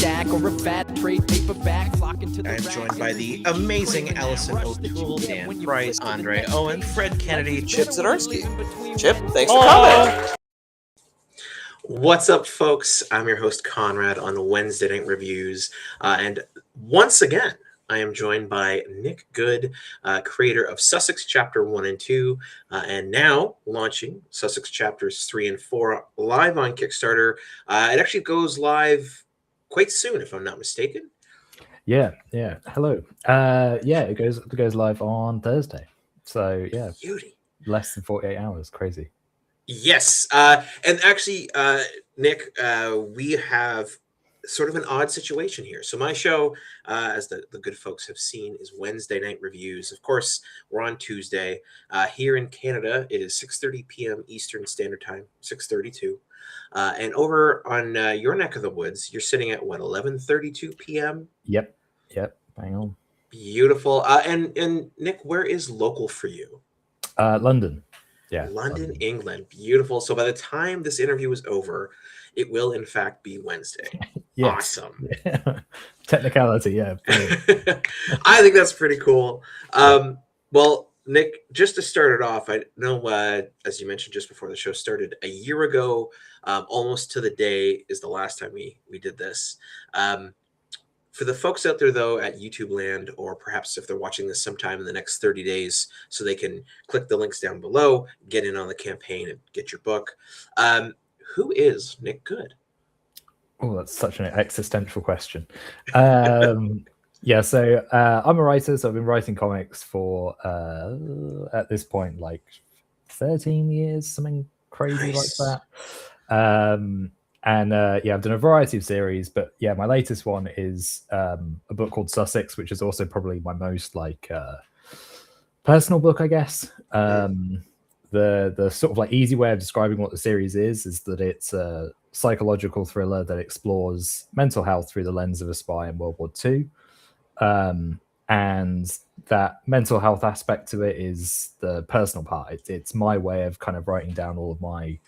stack or a fat trade paperback. Flocking to the I am joined by the amazing Allison O'Toole, Dan Price, Andre Owen, Fred Kennedy, Chip Zdarsky. Chip, thanks for coming. What's up, folks? I'm your host, Konrad, on Wednesday Night Reviews. And once again, I am joined by Nick Goode, creator of Sussex Chapter 1 and 2, and now launching Sussex Chapters 3 and 4 live on Kickstarter. It actually goes live quite soon, if I'm not mistaken. Yeah. Hello. It goes live on Thursday. So yeah, Beauty. Less than 48 hours. Crazy. Yes. And actually, Nick, we have sort of an odd situation here. So my show, as the good folks have seen, is Wednesday Night Reviews. Of course, we're on Tuesday. Here in Canada, it is 6:30 p.m. Eastern Standard Time, 6:32. And over on your neck of the woods, you're sitting at, what, 11:32 p.m.? Yep. Bang on. Beautiful. And Nick, where is local for you? London. Yeah. London, England. Beautiful. So by the time this interview is over, it will in fact be Wednesday. Yes. Awesome. Technicality, yeah. I think that's pretty cool. Well, Nick, just to start it off, I know, as you mentioned just before the show started, a year ago, almost to the day, is the last time we did this. For the folks out there, though, at YouTube land, or perhaps if they're watching this sometime in the next 30 days, so they can click the links down below, get in on the campaign, and get your book. Who is Nick Goode? Oh, that's such an existential question. So I'm a writer, so I've been writing comics for, at this point, like 13 years, something crazy like that. I've done a variety of series, but yeah, my latest one is a book called Sussex, which is also probably my most personal book, I guess. The sort of like easy way of describing what the series is that it's a psychological thriller that explores mental health through the lens of a spy in World War II. And that mental health aspect to it is the personal part. It's my way of kind of writing down all of my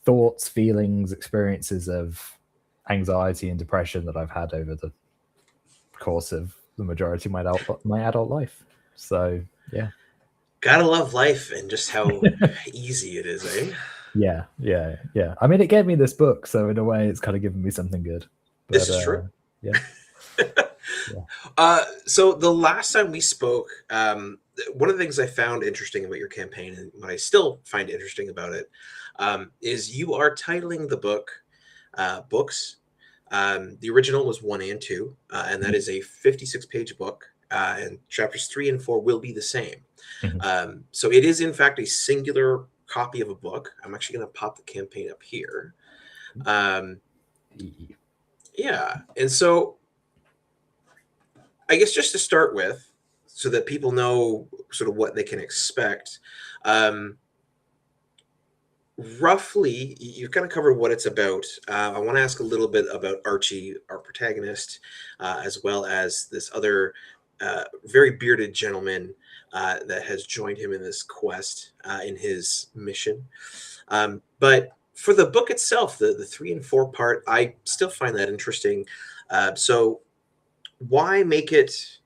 thoughts, feelings, experiences of anxiety and depression that I've had over the course of the majority of my adult life. So yeah. Gotta love life and just how easy it is, eh? Yeah. I mean, it gave me this book, so in a way, it's kind of given me something good. But, this is true. Yeah. So the last time we spoke, one of the things I found interesting about your campaign, and what I still find interesting about it, is you are titling the book Books. The original was 1 and 2, and that is a 56-page book, and chapters 3 and 4 will be the same. Mm-hmm. So it is, in fact, a singular copy of a book. I'm actually going to pop the campaign up here. Yeah, and so I guess just to start with, so that people know sort of what they can expect, roughly, you've kind of covered what it's about. I want to ask a little bit about Archie, our protagonist, as well as this other very bearded gentleman that has joined him in this quest, in his mission. But for the book itself, the 3 and 4 part, I still find that interesting. So why make it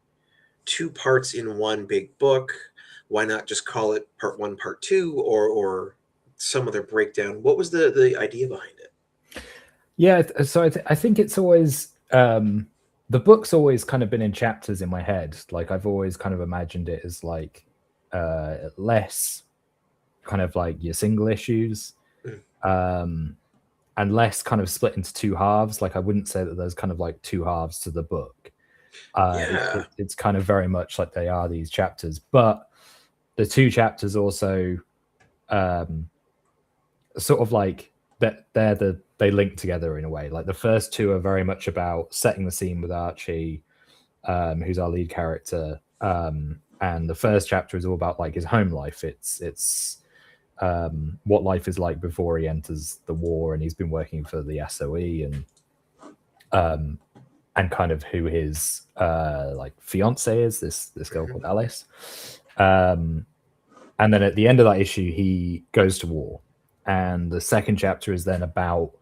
2 parts in one big book? Why not just call it part 1, part 2, or some other breakdown? What was the idea behind it? Yeah, so I think it's always the book's always kind of been in chapters in my head. Like I've always kind of imagined it as like less kind of like your single issues, and less kind of split into 2 halves. Like I wouldn't say that there's kind of like 2 halves to the book. It's kind of very much like they are these chapters, but the 2 chapters also sort of like that they link together in a way. Like the first 2 are very much about setting the scene with Archie, who's our lead character, and the first chapter is all about like his home life. It's what life is like before he enters the war, and he's been working for the SOE, and kind of who his like fiance is, this girl called Alice. And then at the end of that issue, he goes to war. And the second chapter is then about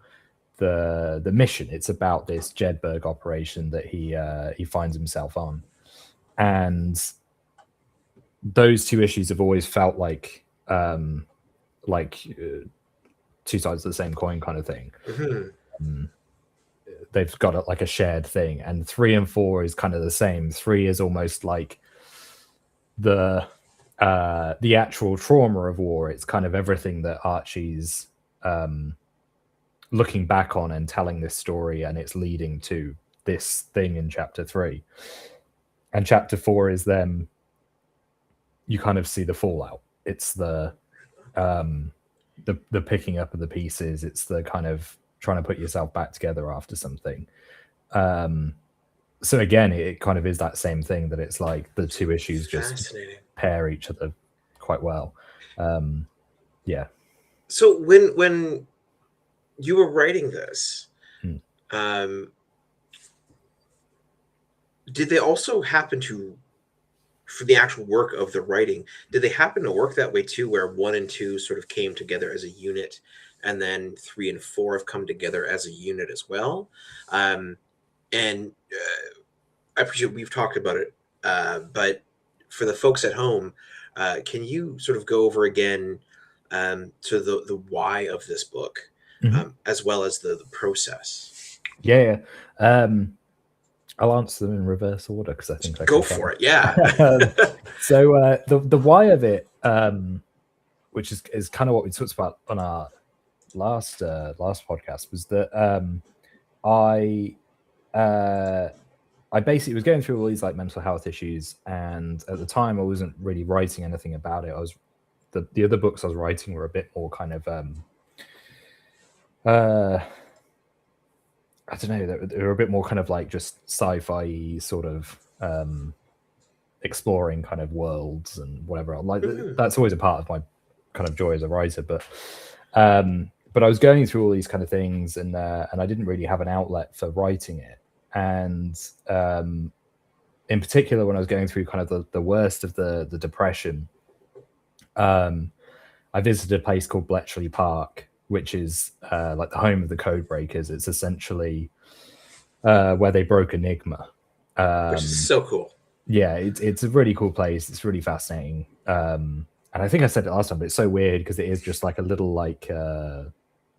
the mission. It's about this Jedburgh operation that he finds himself on, and those two issues have always felt like two sides of the same coin kind of thing. They've got like a shared thing, and 3 and 4 is kind of the same. 3 is almost like the actual trauma of war. It's kind of everything that Archie's looking back on and telling this story, and it's leading to this thing in chapter 3. And chapter 4 is them, you kind of see the fallout. It's the picking up of the pieces. It's the kind of trying to put yourself back together after something. So again, it kind of is that same thing, that it's like the two issues just pair each other quite well. Yeah. So when you were writing this, did they also happen to, for the actual work of the writing, did they happen to work that way too, where 1 and 2 sort of came together as a unit, and then 3 and 4 have come together as a unit as well? And I appreciate we've talked about it, but for the folks at home, can you sort of go over again to the why of this book, as well as the process? Yeah. I'll answer them in reverse order because I think I go for it. Yeah. So the why of it, which is kind of what we talked about on our last podcast, was that I basically was going through all these like mental health issues, and at the time I wasn't really writing anything about it. I was the other books I was writing were a bit more kind of I don't know, they were a bit more kind of like just sci-fi sort of exploring kind of worlds and whatever. Like that's always a part of my kind of joy as a writer, but I was going through all these kind of things, and I didn't really have an outlet for writing it. And in particular, when I was going through kind of the worst of the depression, I visited a place called Bletchley Park, which is like the home of the code breakers. It's essentially where they broke Enigma. Which is so cool. Yeah, it's a really cool place. It's really fascinating. And I think I said it last time, but it's so weird because it is just like a little like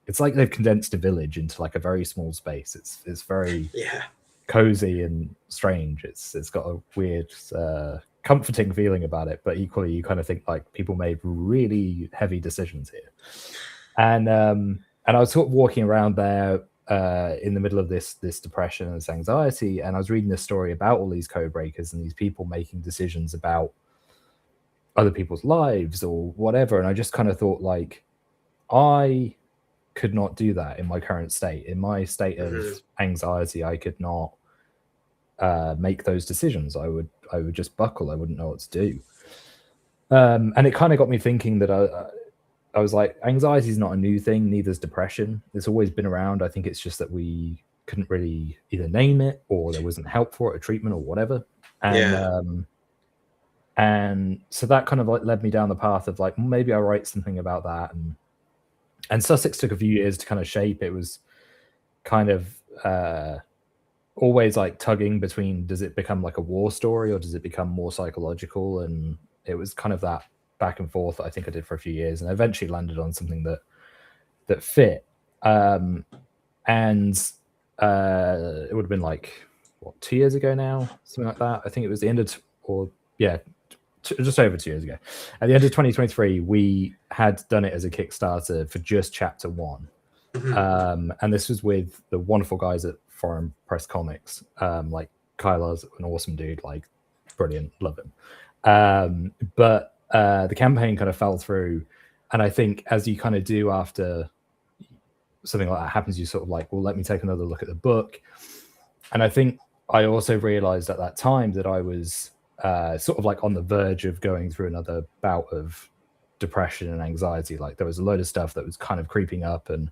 it's like they've condensed a village into like a very small space. It's very cozy and strange. It's got a weird comforting feeling about it, but equally you kind of think like people made really heavy decisions here. And I was sort of walking around there in the middle of this depression and this anxiety, and I was reading this story about all these code breakers and these people making decisions about other people's lives or whatever, and I just kind of thought like, I could not do that in my current state. In my state of anxiety, I could not make those decisions. I would just buckle. I wouldn't know what to do. And it kind of got me thinking that I was like, anxiety is not a new thing, neither's depression. It's always been around. I think it's just that we couldn't really either name it, or there wasn't help for it, or treatment, or whatever. And and so that kind of like led me down the path of like, maybe I'll write something about that. And Sussex took a few years to kind of shape. It was kind of always like tugging between, does it become like a war story or does it become more psychological? And it was kind of that back and forth that I think I did for a few years, and I eventually landed on something that fit. And it would have been like, what, 2 years ago now, something like that. I think it was the end of just over 2 years ago. At the end of 2023, we had done it as a Kickstarter for just chapter 1. And this was with the wonderful guys at Foreign Press Comics. Like Kyla's an awesome dude, like brilliant, love him. But the campaign kind of fell through, and I think as you kind of do after something like that happens, you sort of like, well, let me take another look at the book. And I think I also realized at that time that I was sort of like on the verge of going through another bout of depression and anxiety. Like there was a load of stuff that was kind of creeping up, and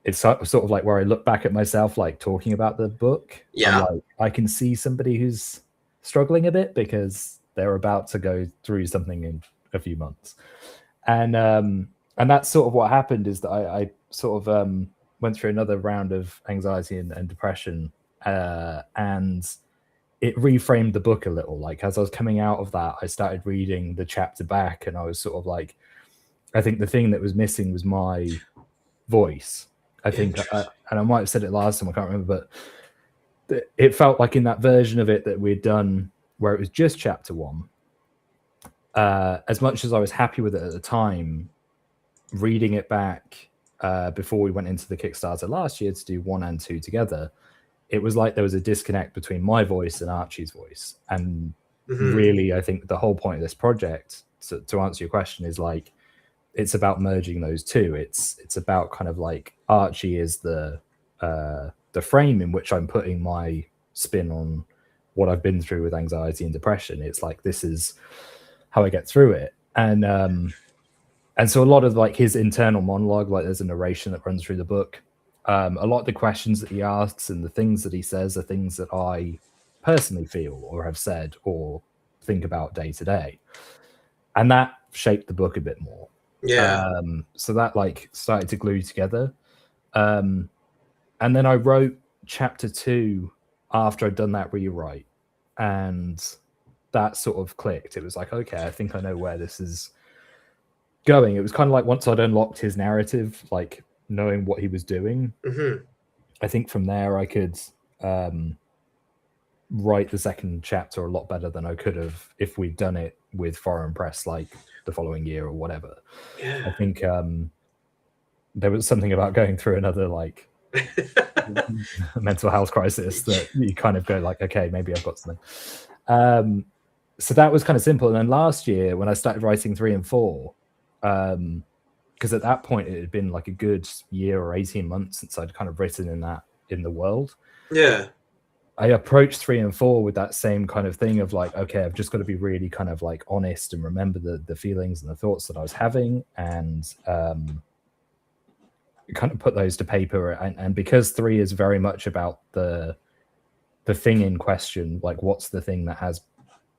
it's sort of like where I look back at myself, like talking about the book. I'm like, I can see somebody who's struggling a bit because they're about to go through something in a few months. And that's sort of what happened, is that I sort of went through another round of anxiety and depression, and it reframed the book a little. Like as I was coming out of that, I started reading the chapter back, and I was sort of like, I think the thing that was missing was my voice. I think, and I might have said it last time, I can't remember, but it felt like in that version of it that we'd done, where it was just chapter 1, as much as I was happy with it at the time, reading it back before we went into the Kickstarter last year to do 1 and 2 together, it was like there was a disconnect between my voice and Archie's voice. And really, I think the whole point of this project, to answer your question, is like, it's about merging those two. It's about kind of like Archie is the frame in which I'm putting my spin on what I've been through with anxiety and depression. It's like, this is how I get through it. And so a lot of like his internal monologue, like there's a narration that runs through the book. A lot of the questions that he asks and the things that he says are things that I personally feel or have said or think about day to day. And that shaped the book a bit more. Yeah. So that like started to glue together. And then I wrote chapter 2 after I'd done that rewrite, and that sort of clicked. It was like, okay, I think I know where this is going. It was kind of like once I'd unlocked his narrative, like knowing what he was doing, I think from there I could write the second chapter a lot better than I could have if we'd done it with foreign press like the following year or whatever. Yeah. I think there was something about going through another like mental health crisis that you kind of go like, okay, maybe I've got something. So that was kind of simple. And then last year when I started writing 3 and 4, because at that point it had been like a good year or 18 months since I'd kind of written in the world. Yeah. I approached 3 and 4 with that same kind of thing of like, okay, I've just got to be really kind of like honest and remember the feelings and the thoughts that I was having, and kind of put those to paper. And because 3 is very much about the thing in question, like what's the thing that has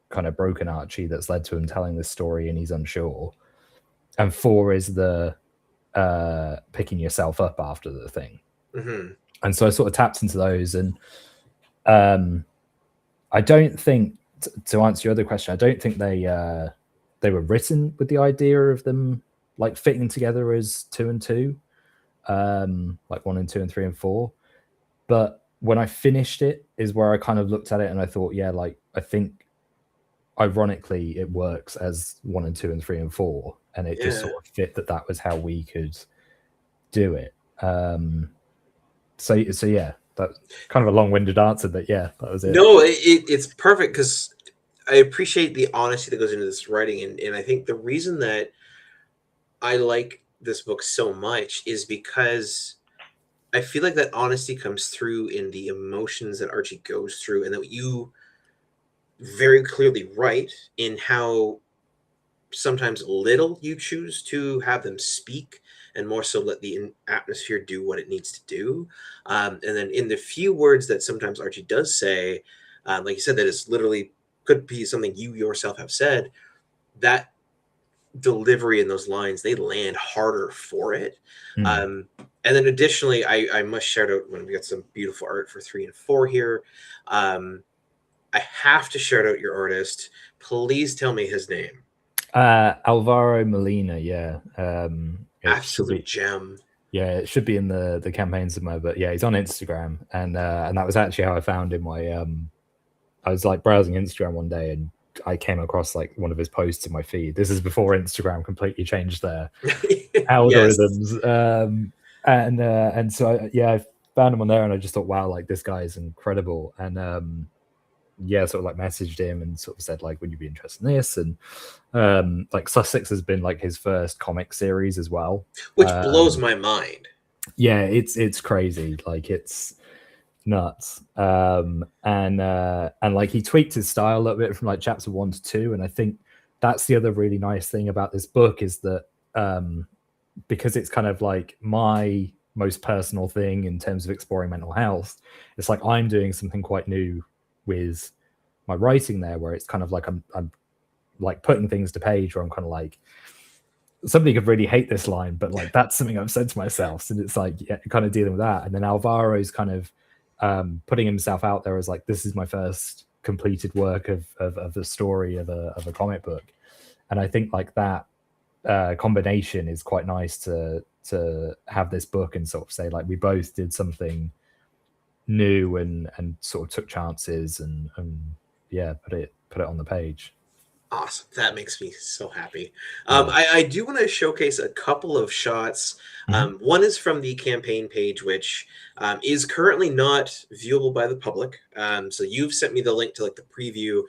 kind of broken Archie that's led to him telling this story and he's unsure, and 4 is the picking yourself up after the thing. And so I sort of tapped into those, and I don't think, to answer your other question, I don't think they were written with the idea of them like fitting together as 2 and 2, like 1 and 2 and 3 and 4. But when I finished it is where I kind of looked at it and I thought, yeah, like I think ironically it works as 1 and 2 and 3 and 4, and it just sort of fit that was how we could do it. So yeah, that's kind of a long-winded answer, but yeah, that was it. No, it's perfect, because I appreciate the honesty that goes into this writing, and I think the reason that I like this book so much is because I feel like that honesty comes through in the emotions that Archie goes through, and that you very clearly write in how sometimes little you choose to have them speak, and more so let the atmosphere do what it needs to do. And then in the few words that sometimes Archie does say, like you said, that is literally could be something you yourself have said, that delivery in those lines, they land harder for it. And then additionally, I must shout out, when we got some beautiful art for 3 and 4 here, I have to shout out your artist. Please tell me his name. Alvaro Molina, yeah. Absolute gem. Yeah, it should be in the campaign somewhere, but yeah, he's on Instagram, and that was actually how I found him. I was like browsing Instagram one day, and I came across like one of his posts in my feed. This is before Instagram completely changed their algorithms. And so I found him on there, and I just thought, wow, like this guy is incredible. And sort of like messaged him and sort of said like, would you be interested in this? And like Sussex has been like his first comic series as well, which blows my mind. Yeah, it's crazy, like it's nuts. And like he tweaked his style a little bit from like chapter 1 to 2, and I think that's the other really nice thing about this book is that because it's kind of like my most personal thing in terms of exploring mental health, it's like I'm doing something quite new with my writing there, where it's kind of like I'm like putting things to page, where I'm kind of like somebody could really hate this line, but like that's something I've said to myself, and it's like kind of dealing with that. And then Alvaro's kind of putting himself out there as like, this is my first completed work of a story of a comic book, and I think like that combination is quite nice to have this book and sort of say like we both did something new and sort of took chances and yeah, put it on the page. Awesome. That makes me so happy. I do want to showcase a couple of shots. One is from the campaign page, which is currently not viewable by the public. So you've sent me the link to like the preview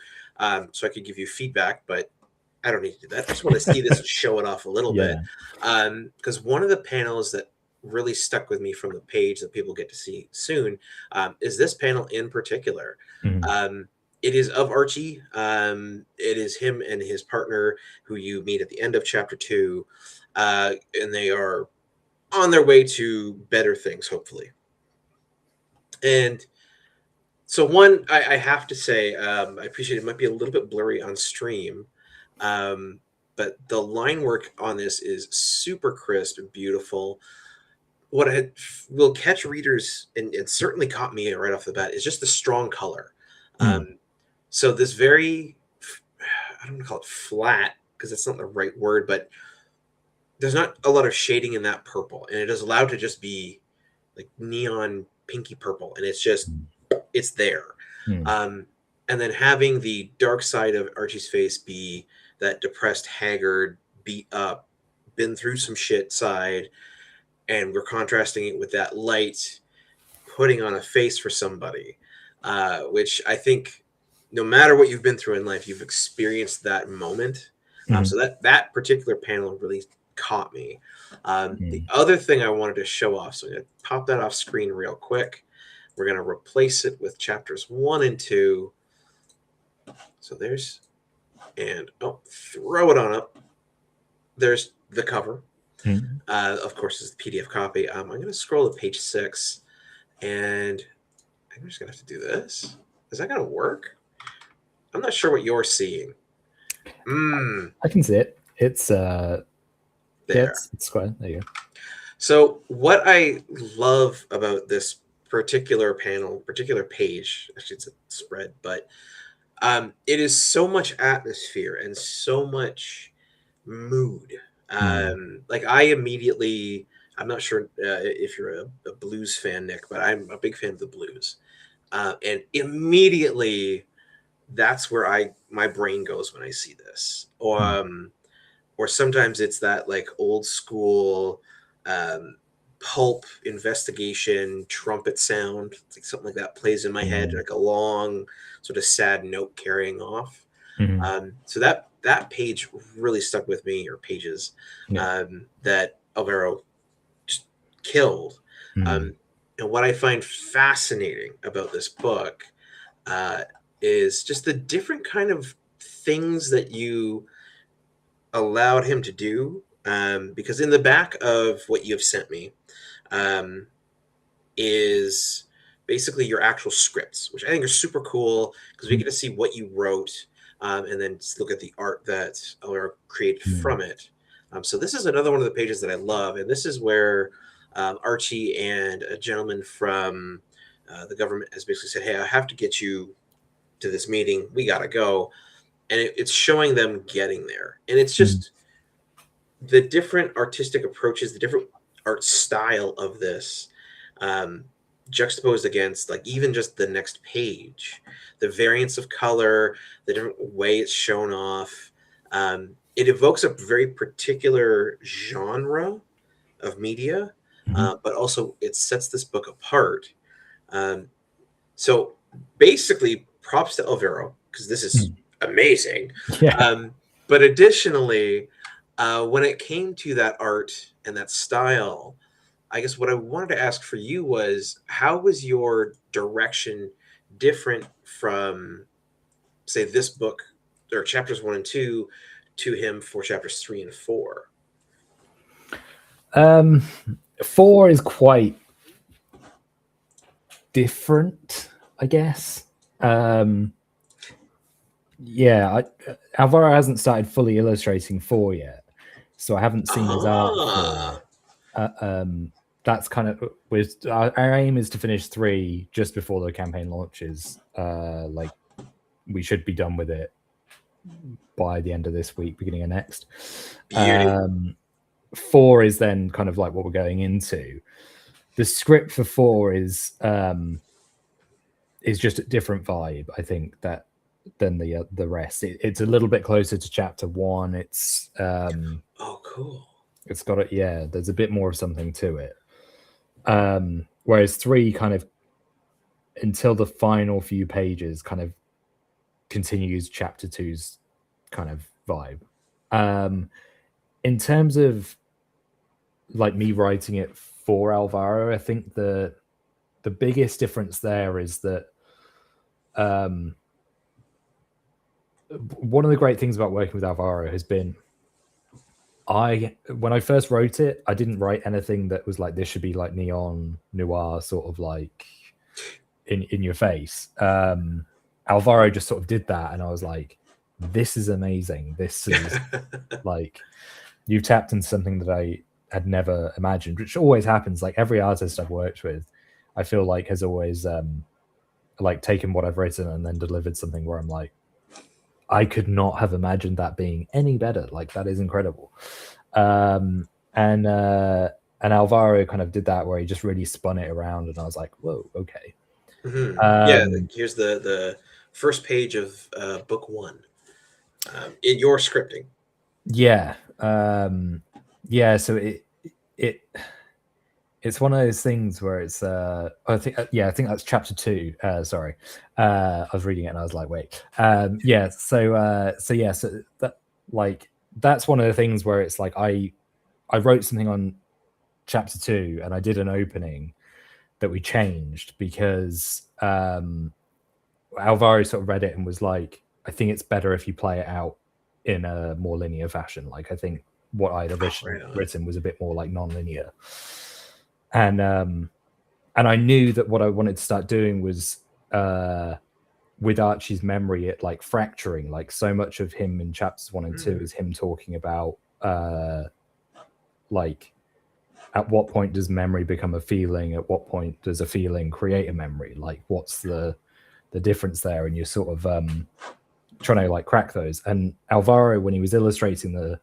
so I could give you feedback, but I don't need to do that. I just want to see this and show it off a little bit. Because one of the panels that really stuck with me from the page that people get to see soon is this panel in particular. It is of Archie. It is him and his partner who you meet at the end of chapter 2. And they are on their way to better things, hopefully. And so one, I have to say, I appreciate it might be a little bit blurry on stream. But the line work on this is super crisp and beautiful. What will catch readers, and it certainly caught me right off the bat, is just the strong color. So this very, I don't want to call it flat because that's not the right word, but there's not a lot of shading in that purple, and it is allowed to just be like neon pinky purple, and it's just, it's there. And then having the dark side of Archie's face be that depressed, haggard, beat up, been through some shit side, and we're contrasting it with that light putting on a face for somebody, which I think no matter what you've been through in life, you've experienced that moment. So that particular panel really caught me. The other thing I wanted to show off, so I'm going to pop that off screen real quick. We're going to replace it with chapters 1 and 2. So there's, and throw it on up. There's the cover. Of course, is the PDF copy. I'm going to scroll to page 6, and I'm just going to have to do this. Is that going to work? I'm not sure what you're seeing. I can see it. It's there. It's square. There you go. So what I love about this particular panel, particular page, actually it's a spread, but it is so much atmosphere and so much mood. Like I immediately, I'm not sure if you're a blues fan, Nick, but I'm a big fan of the blues. And immediately that's where my brain goes when I see this. Or sometimes it's that like old school pulp investigation trumpet sound, like something like that plays in my head, like a long sort of sad note carrying off. So that page really stuck with me, or pages that Alvaro just killed. And what I find fascinating about this book is just the different kind of things that you allowed him to do. Because in the back of what you've sent me is basically your actual scripts, which I think are super cool because we get to see what you wrote and then just look at the art that Alvaro created from it. So this is another one of the pages that I love, and this is where Archie and a gentleman from the government has basically said, hey, I have to get you to this meeting. We got to go. And it's showing them getting there. And it's just the different artistic approaches, the different art style of this juxtaposed against like even just the next page, the variance of color, the different way it's shown off. It evokes a very particular genre of media, but also it sets this book apart. So basically props to Alvaro, because this is amazing. But additionally, when it came to that art and that style, I guess what I wanted to ask for you was, how was your direction different from, say, this book or chapters 1 and 2 to him for chapters 3 and 4? 4 is quite different, I guess. Alvaro hasn't started fully illustrating 4 yet, so I haven't seen his art for. That's kind of with our aim is to finish 3 just before the campaign launches. Like we should be done with it by the end of this week, beginning of next. 4 is then kind of like what we're going into. The script for 4 is just a different vibe, I think, than the rest. It's a little bit closer to chapter 1. It's cool. It's got there's a bit more of something to it. Whereas 3 kind of until the final few pages kind of continues chapter 2's kind of vibe. In terms of like me writing it for Alvaro, I think the biggest difference there is that one of the great things about working with Alvaro has been when I first wrote it, I didn't write anything that was like, this should be like neon noir sort of like in your face. Alvaro just sort of did that, and I was like, this is amazing. This is like, you've tapped into something that I had never imagined, which always happens. Like every artist I've worked with, I feel like has always like taken what I've written and then delivered something where I'm like, I could not have imagined that being any better. Like that is incredible. And Alvaro kind of did that where he just really spun it around, and I was like, whoa, okay. Here's the first page of book 1 in your scripting. So it's one of those things where it's I think that's chapter 2. Sorry, I was reading it and I was like, wait. So that like that's one of the things where it's like I wrote something on chapter 2 and I did an opening that we changed because Alvaro sort of read it and was like, I think it's better if you play it out in a more linear fashion. Like I think what I'd originally written was a bit more like non-linear. And I knew that what I wanted to start doing was with Archie's memory, it like fracturing, like so much of him in chapters 1 and 2 is him talking about like at what point does memory become a feeling? At what point does a feeling create a memory? Like what's the difference there? And you're sort of trying to like crack those. And Alvaro, when he was illustrating the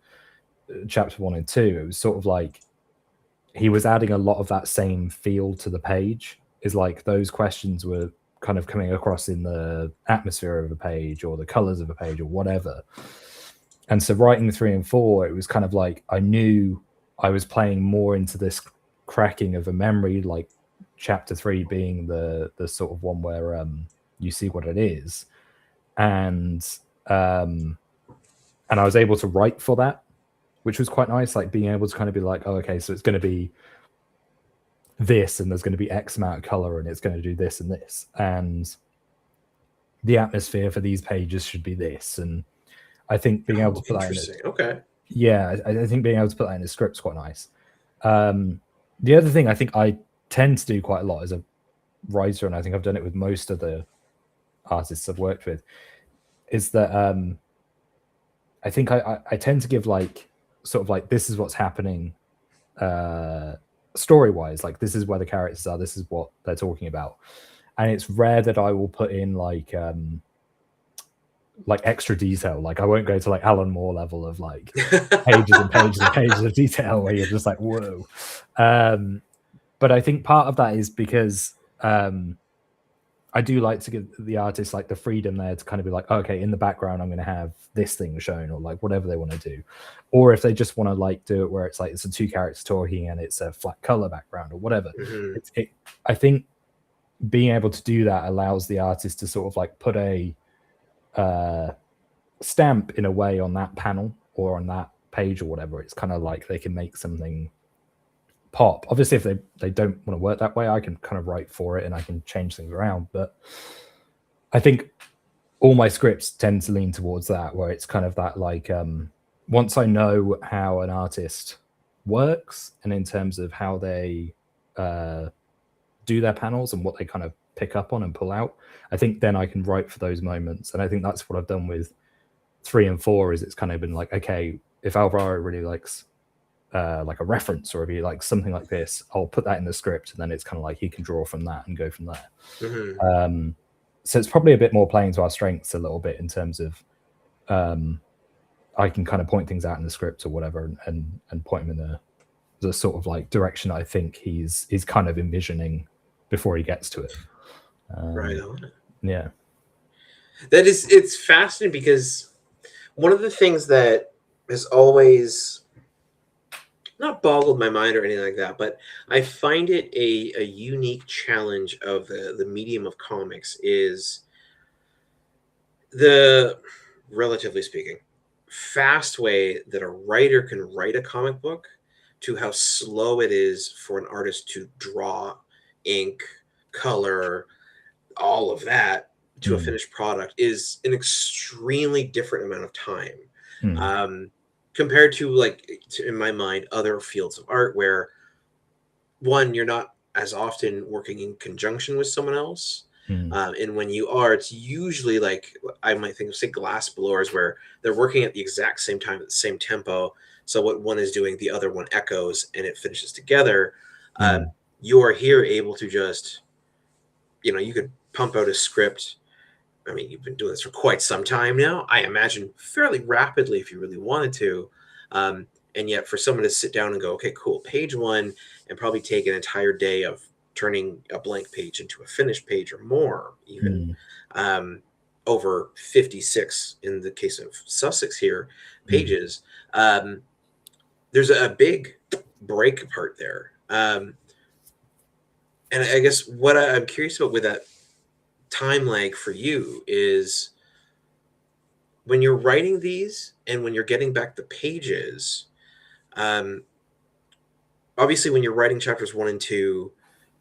chapter 1 and 2, it was sort of like he was adding a lot of that same feel to the page. Is like those questions were kind of coming across in the atmosphere of a page or the colors of a page or whatever. And so writing 3 and 4, it was kind of like I knew I was playing more into this cracking of a memory, like chapter 3 being the sort of one where you see what it is. And I was able to write for that, which was quite nice, like being able to kind of be like, oh, okay, so it's going to be this, and there's going to be X amount of color, and it's going to do this and this, and the atmosphere for these pages should be this. And I think being able to put that I think being able to put that in the script's quite nice. The other thing I think I tend to do quite a lot as a writer, and I think I've done it with most of the artists I've worked with, is that I think I tend to give like sort of like, this is what's happening story wise, like this is where the characters are, this is what they're talking about. And it's rare that I will put in like extra detail. Like I won't go to like Alan Moore level of like pages and pages and pages of detail where you're just like, whoa. But I think part of that is because I do like to give the artist like the freedom there to kind of be like, okay, in the background I'm going to have this thing shown, or like whatever they want to do. Or if they just want to like do it where it's like it's a 2 characters talking and it's a flat color background or whatever. I think being able to do that allows the artist to sort of like put a stamp in a way on that panel or on that page or whatever. It's kind of like they can make something pop. Obviously, if they don't want to work that way, I can kind of write for it and I can change things around. But I think all my scripts tend to lean towards that, where it's kind of that like once I know how an artist works and in terms of how they do their panels and what they kind of pick up on and pull out, I think then I can write for those moments. And I think that's what I've done with 3 and 4, is it's kind of been like, okay, if Alvaro really likes like a reference, or if he like something like this, I'll put that in the script, and then it's kind of like he can draw from that and go from there. Mm-hmm. So it's probably a bit more playing to our strengths a little bit in terms of I can kind of point things out in the script or whatever, and point him in the sort of like direction I think he's kind of envisioning before he gets to it. Right on. Yeah. It's fascinating, because one of the things that has always not boggled my mind or anything like that, but I find it a unique challenge of the medium of comics is the, relatively speaking, fast way that a writer can write a comic book to how slow it is for an artist to draw, ink, color, all of that to a finished product is an extremely different amount of time. Compared to, like, in my mind, other fields of art where, one, you're not as often working in conjunction with someone else. And when you are, it's usually like, I might think of, say, glass blowers, where they're working at the exact same time at the same tempo. So what one is doing, the other one echoes, and it finishes together. You are here able to just, you could pump out a script. I mean, you've been doing this for quite some time now, I imagine fairly rapidly if you really wanted to. And yet for someone to sit down and go, okay, cool, page one, and probably take an entire day of turning a blank page into a finished page or more, even over 56 in the case of Sussex here, pages. There's a big break apart there. And I guess what I'm curious about with that time lag for you is, when you're writing these and when you're getting back the pages, obviously when you're writing chapters 1 and 2,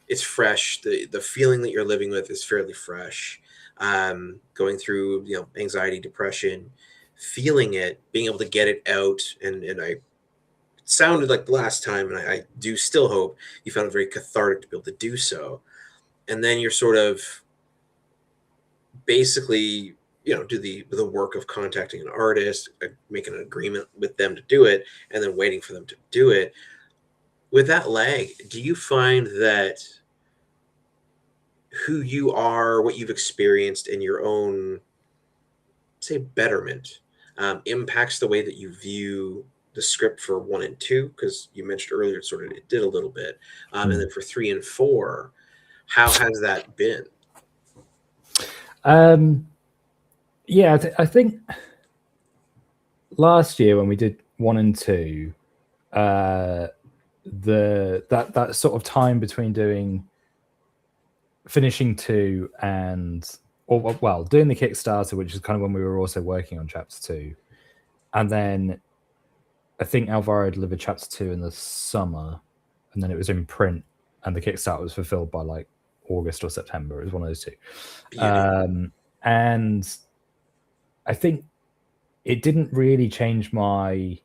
it's fresh. The feeling that you're living with is fairly fresh. Going through, anxiety, depression, feeling it, being able to get it out. And it sounded like the last time, and I do still hope you found it very cathartic to be able to do so. And then you're sort of basically, do the work of contacting an artist, making an agreement with them to do it, and then waiting for them to do it. With that lag, do you find that who you are, what you've experienced, and your own, say, betterment impacts the way that you view the script for 1 and 2? Because you mentioned earlier it did a little bit. And then for 3 and 4, how has that been? Yeah, I think last year when we did 1 and 2, that sort of time between finishing 2 and doing the Kickstarter, which is kind of when we were also working on chapter 2, and then I think Alvaro delivered chapter 2 in the summer, and then it was in print, and the Kickstarter was fulfilled by like August or September. It was one of those two. And I think it didn't really change my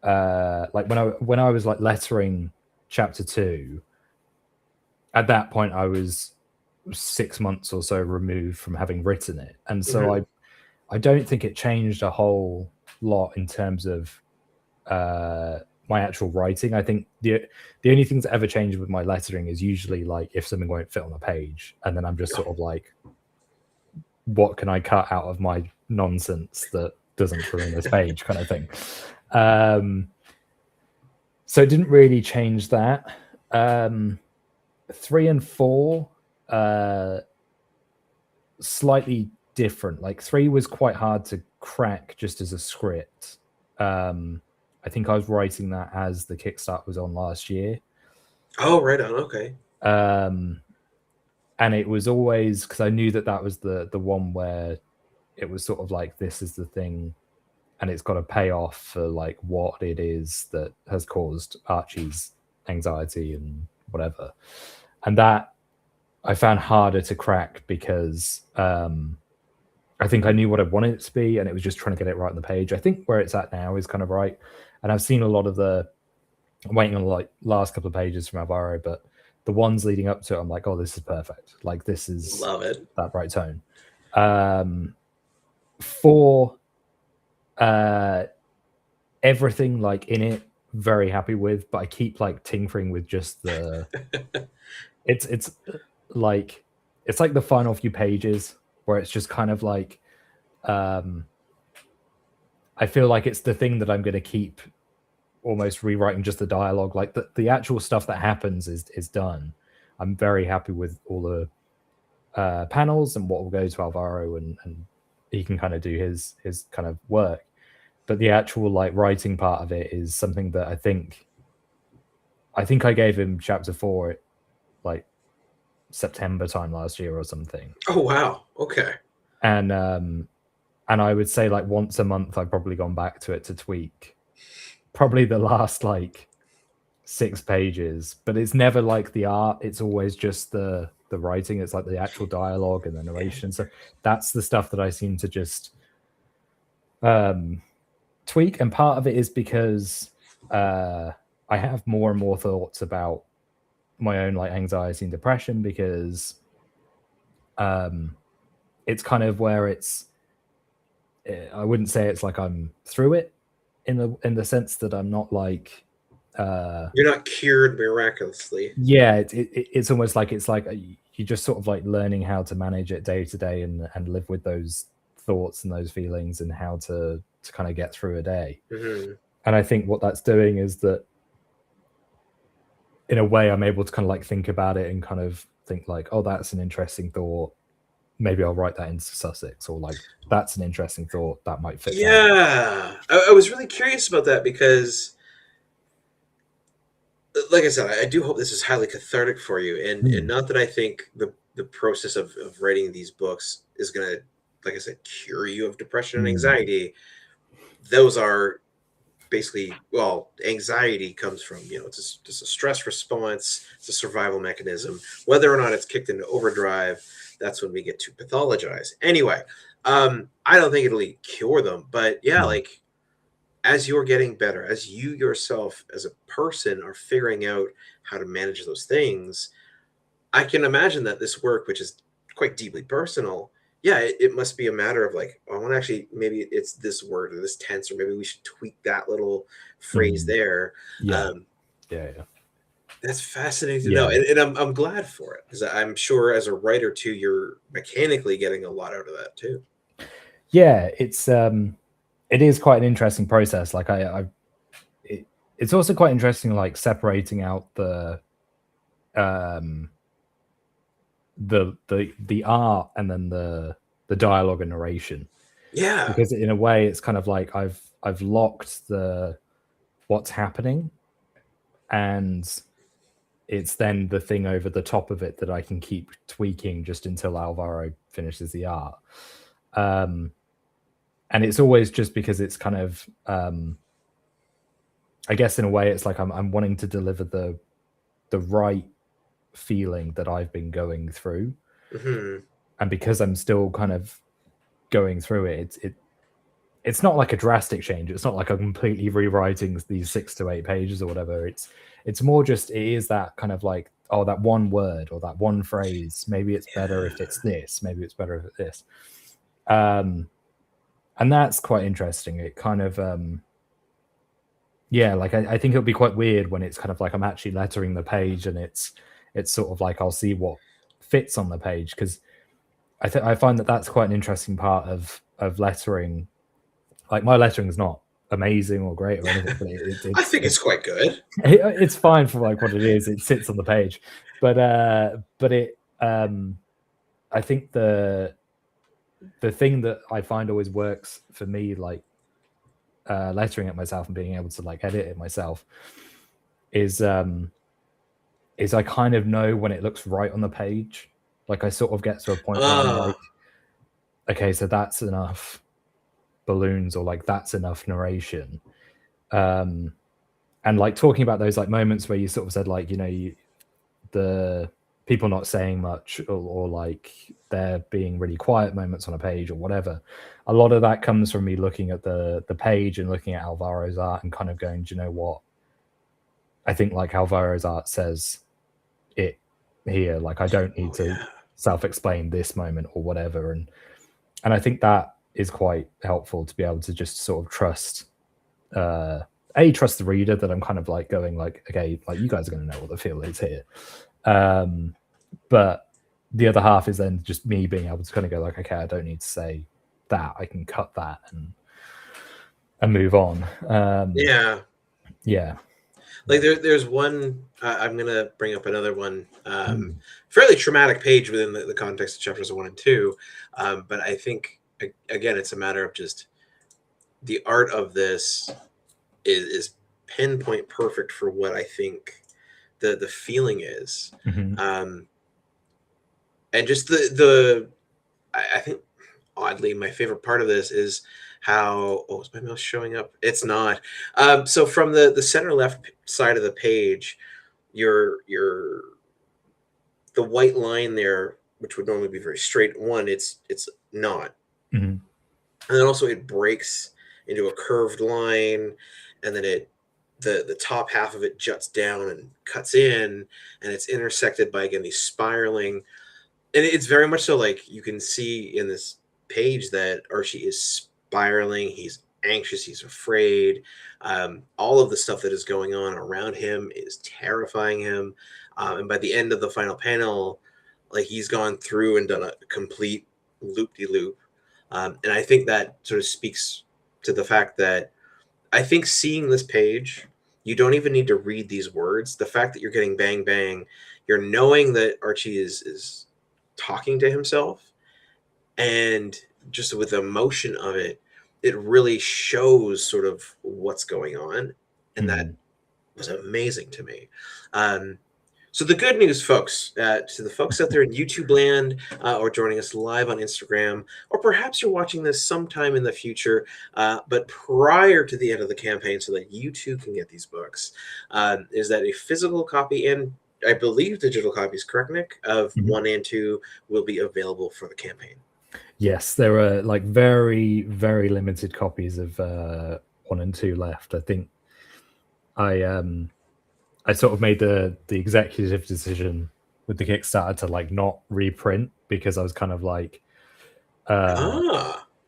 like when I was like lettering chapter 2, at that point I was 6 months or so removed from having written it, and so I don't think it changed a whole lot in terms of my actual writing. I think the only things that ever change with my lettering is usually like if something won't fit on a page, and then I'm just sort of like, what can I cut out of my nonsense that doesn't ruin this page, kind of thing. So it didn't really change that. 3 and 4, slightly different. Like 3 was quite hard to crack just as a script. I think I was writing that as the Kickstart was on last year. Oh, right on. Okay. And it was always, because I knew that was the one where it was sort of like, this is the thing, and it's got to pay off for like what it is that has caused Archie's anxiety and whatever. And that I found harder to crack because I think I knew what I wanted it to be, and it was just trying to get it right on the page. I think where it's at now is kind of right. And I've seen a lot of I'm waiting on like last couple of pages from Alvaro, but the ones leading up to it, I'm like, oh, this is perfect. Like this is love it. That right tone. For everything like in it very happy with, but I keep like tinkering with just the it's like the final few pages where it's just kind of like I feel like it's the thing that I'm going to keep almost rewriting, just the dialogue. Like the actual stuff that happens is done. I'm very happy with all the panels and what will go to Alvaro, and he can kind of do his kind of work. But the actual like writing part of it is something that I think I gave him chapter 4 like September time last year or something. Oh wow, okay. And I would say like once a month I've probably gone back to it to tweak probably the last like 6 pages, but it's never like the art, it's always just the writing. It's like the actual dialogue and the narration. So that's the stuff that I seem to just tweak, and part of it is because I have more and more thoughts about my own like anxiety and depression, because it's kind of where I wouldn't say it's like I'm through it in the sense that I'm not like you're not cured miraculously. Yeah, it's almost like it's like you're just sort of like learning how to manage it day to day and live with those thoughts and those feelings and how to kind of get through a day. Mm-hmm. And I think what that's doing is that in a way I'm able to kind of like think about it and kind of think like, oh, that's an interesting thought, maybe I'll write that into Sussex, or like that's an interesting thought that might fit. Yeah, I was really curious about that because, like I said, I do hope this is highly cathartic for you, and not that I think the process of writing these books is going to, like I said, cure you of depression and anxiety. Those are basically, well, anxiety comes from, it's just a stress response. It's a survival mechanism. Whether or not it's kicked into overdrive, that's when we get to pathologize. Anyway, I don't think it'll cure them, but yeah, like as you're getting better, as you yourself as a person are figuring out how to manage those things, I can imagine that this work, which is quite deeply personal, yeah, it must be a matter of like, I want to actually, maybe it's this word or this tense, or maybe we should tweak that little phrase there. Yeah. That's fascinating to know, and I'm glad for it, because I'm sure as a writer too, you're mechanically getting a lot out of that too. Yeah, it is quite an interesting process. Like it's also quite interesting, like separating out the art and then the dialogue and narration. Yeah, because in a way it's kind of like I've locked what's happening, and it's then the thing over the top of it that I can keep tweaking just until Alvaro finishes the art. And it's always just because it's kind of I guess in a way it's like I'm wanting to deliver the right feeling that I've been going through. And because I'm still kind of going through it's not like a drastic change. It's not like I'm completely rewriting these 6 to 8 pages or whatever. It's more just, it is that kind of like, oh, that one word or that one phrase, maybe it's better if it's this, maybe it's better if it's this. And that's quite interesting. It kind of like I think it'll be quite weird when it's kind of like I'm actually lettering the page, and it's sort of like I'll see what fits on the page, because I find that that's quite an interesting part of lettering. Like my lettering is not amazing or great or anything, but I think it's quite good. It's fine for like what it is. It sits on the page, but it I think the thing that I find always works for me, like lettering it myself and being able to like edit it myself, is I kind of know when it looks right on the page. Like I sort of get to a point where I'm like, okay, so that's enough balloons, or like that's enough narration. And like talking about those like moments where you sort of said like, the people not saying much, or like there being really quiet moments on a page or whatever, a lot of that comes from me looking at the page and looking at Alvaro's art and kind of going, do you know what, I think like Alvaro's art says it here, like I don't need to self-explain this moment or whatever. And I think that is quite helpful to be able to just sort of trust trust the reader, that I'm kind of like going like, okay, like you guys are going to know what the feel is here. But the other half is then just me being able to kind of go like, okay, I don't need to say that. I can cut that and move on. Yeah. Like there's one. I'm gonna bring up another one. Fairly traumatic page within the context of chapters 1 and 2. But I think again, it's a matter of just the art of this is pinpoint perfect for what I think the feeling is. And just I think oddly my favorite part of this is how is my mouse showing up? It's not. So from the center left side of the page, your the white line there, which would normally be very straight, it's not. And then also it breaks into a curved line, and then the top half of it juts down and cuts in, and it's intersected by, again, these spiraling. And it's very much so like you can see in this page that Archie is spiraling. He's anxious. He's afraid. All of the stuff that is going on around him is terrifying him. And by the end of the final panel, like he's gone through and done a complete loop-de-loop. And I think that sort of speaks to the fact that I think seeing this page, you don't even need to read these words. The fact that you're getting bang, bang, you're knowing that Archie is talking to himself, and just with the emotion of it, it really shows sort of what's going on. And that was amazing to me. So the good news, folks, to the folks out there in YouTube land, or joining us live on Instagram, or perhaps you're watching this sometime in the future, but prior to the end of the campaign, so that you too can get these books, is that a physical copy and I believe digital copies, correct, Nick, of 1 and 2 will be available for the campaign. Yes, there are like very, very limited copies of 1 and 2 left. I think I sort of made the executive decision with the Kickstarter to like not reprint, because I was kind of like,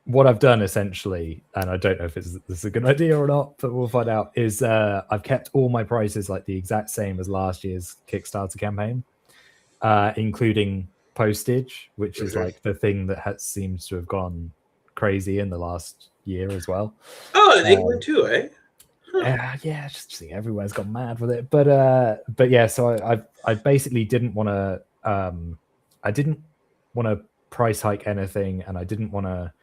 what I've done essentially, and I don't know if this is a good idea or not, but we'll find out, is I've kept all my prices like the exact same as last year's Kickstarter campaign, including postage, which is like the thing that seems to have gone crazy in the last year as well. Oh, in England too, eh? Yeah, just see, everywhere's gone mad with it. But yeah, so I basically didn't want to price hike anything, and I didn't want to